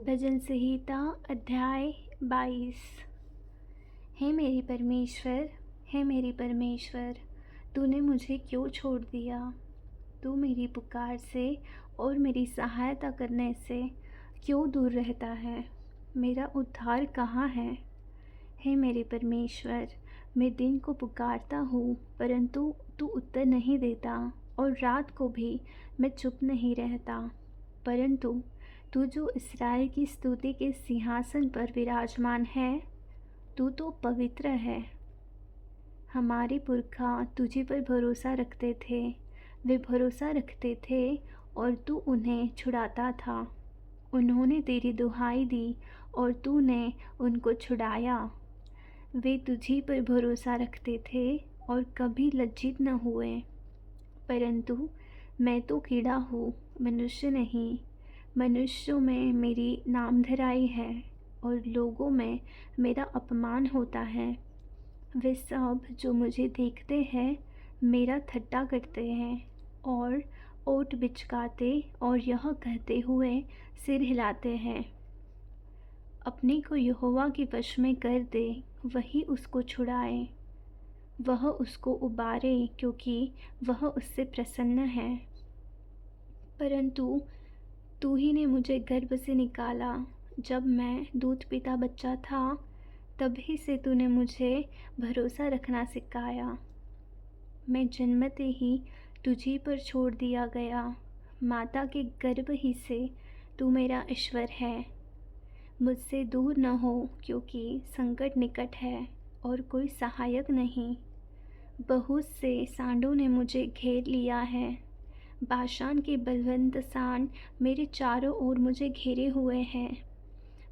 भजन संहिता अध्याय 22। हे मेरे परमेश्वर, हे मेरे परमेश्वर, तूने मुझे क्यों छोड़ दिया? तू मेरी पुकार से और मेरी सहायता करने से क्यों दूर रहता है? मेरा उद्धार कहाँ है? हे मेरे परमेश्वर, मैं दिन को पुकारता हूँ परंतु तू उत्तर नहीं देता, और रात को भी मैं चुप नहीं रहता। परंतु तू जो इस्राएल की स्तुति के सिंहासन पर विराजमान है, तू तो पवित्र है। हमारे पुरखा तुझी पर भरोसा रखते थे, वे भरोसा रखते थे और तू उन्हें छुड़ाता था। उन्होंने तेरी दुहाई दी और तूने उनको छुड़ाया। वे तुझी पर भरोसा रखते थे और कभी लज्जित न हुए। परंतु मैं तो कीड़ा हूँ, मनुष्य नहीं। मनुष्यों में मेरी नामधराई है और लोगों में मेरा अपमान होता है। वे सब जो मुझे देखते हैं मेरा ठट्ठा करते हैं और ओट बिचकाते और यह कहते हुए सिर हिलाते हैं, अपने को यहोवा के वश में कर दे, वही उसको छुड़ाए। वह उसको उबारे क्योंकि वह उससे प्रसन्न है। परंतु तू ही ने मुझे गर्भ से निकाला। जब मैं दूध पीता बच्चा था तभी से तूने मुझे भरोसा रखना सिखाया। मैं जन्मते ही तुझी पर छोड़ दिया गया। माता के गर्भ ही से तू मेरा ईश्वर है। मुझसे दूर न हो क्योंकि संकट निकट है और कोई सहायक नहीं। बहुत से सांडों ने मुझे घेर लिया है। बाशान के बलवंत सांड मेरे चारों ओर मुझे घेरे हुए हैं।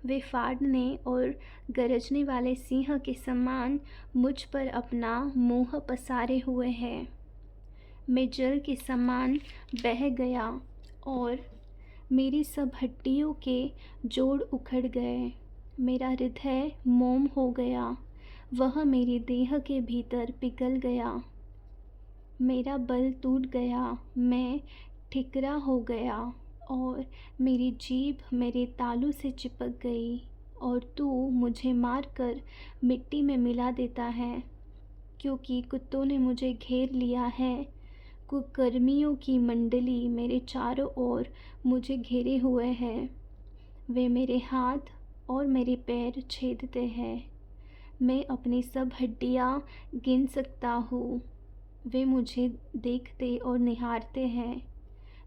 वे फाड़ने और गरजने वाले सिंह के समान मुझ पर अपना मुंह पसारे हुए हैं। मैं जल के समान बह गया और मेरी सब हड्डियों के जोड़ उखड़ गए। मेरा हृदय मोम हो गया, वह मेरी देह के भीतर पिघल गया। मेरा बल टूट गया, मैं ठिकरा हो गया और मेरी जीभ मेरे तालू से चिपक गई। और तू मुझे मारकर मिट्टी में मिला देता है, क्योंकि कुत्तों ने मुझे घेर लिया है। कुकर्मियों की मंडली मेरे चारों ओर मुझे घेरे हुए हैं। वे मेरे हाथ और मेरे पैर छेदते हैं। मैं अपनी सब हड्डियाँ गिन सकता हूँ। वे मुझे देखते और निहारते हैं।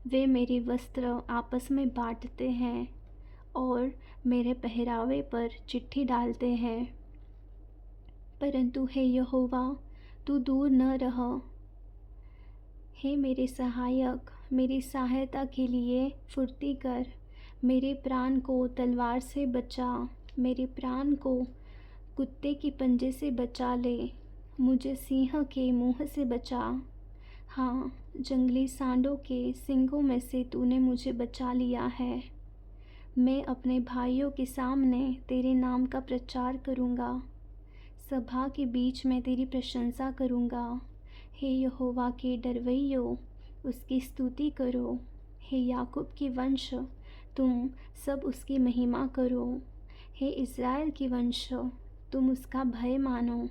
वे मेरे वस्त्र आपस में बांटते हैं और मेरे पहरावे पर चिट्ठी डालते हैं। परंतु हे यहोवा, तू दूर न रह। हे मेरे सहायक, मेरी सहायता के लिए फुर्ती कर। मेरे प्राण को तलवार से बचा, मेरे प्राण को कुत्ते के पंजे से बचा ले। मुझे सिंह के मुंह से बचा। हाँ, जंगली सांडों के सींगों में से तूने मुझे बचा लिया है। मैं अपने भाइयों के सामने तेरे नाम का प्रचार करूँगा। सभा के बीच में तेरी प्रशंसा करूँगा। हे यहोवा के डरवैयों, उसकी स्तुति करो। हे याकूब के वंश, तुम सब उसकी महिमा करो। हे इज़राइल के वंश, तुम उसका भय मानो।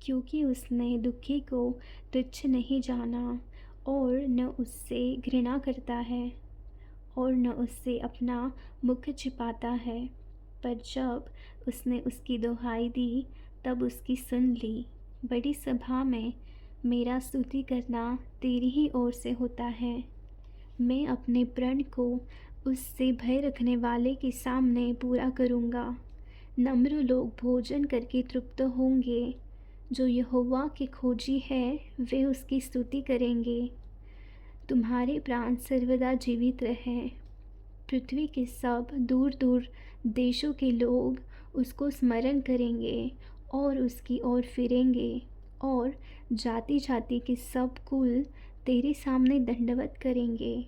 क्योंकि उसने दुखी को तुच्छ नहीं जाना और न उससे घृणा करता है और न उससे अपना मुख छिपाता है। पर जब उसने उसकी दुहाई दी तब उसकी सुन ली। बड़ी सभा में मेरा स्तुति करना तेरी ही ओर से होता है। मैं अपने प्रण को उससे भय रखने वाले के सामने पूरा करूँगा। नम्र लोग भोजन करके तृप्त होंगे। जो यहोवा के खोजी है वे उसकी स्तुति करेंगे। तुम्हारे प्राण सर्वदा जीवित रहें। पृथ्वी के सब दूर दूर देशों के लोग उसको स्मरण करेंगे और उसकी ओर फिरेंगे। और जाति जाति के सब कुल तेरे सामने दंडवत करेंगे,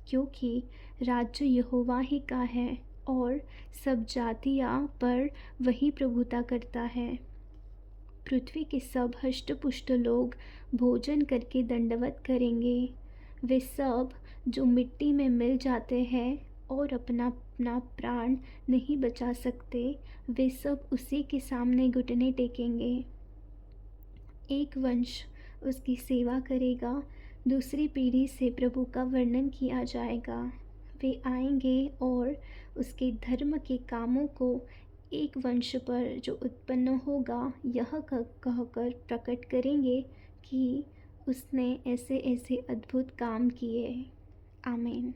क्योंकि राज्य यहोवा ही का है और सब जातियाँ पर वही प्रभुता करता है। पृथ्वी के सब हष्ट-पुष्ट लोग भोजन करके दंडवत करेंगे। वे सब जो मिट्टी में मिल जाते हैं और अपना अपना प्राण नहीं बचा सकते, वे सब उसी के सामने घुटने टेकेंगे। एक वंश उसकी सेवा करेगा, दूसरी पीढ़ी से प्रभु का वर्णन किया जाएगा। वे आएंगे और उसके धर्म के कामों को एक वंश पर जो उत्पन्न होगा यह कहकर प्रकट करेंगे कि उसने ऐसे ऐसे अद्भुत काम किए। आमीन।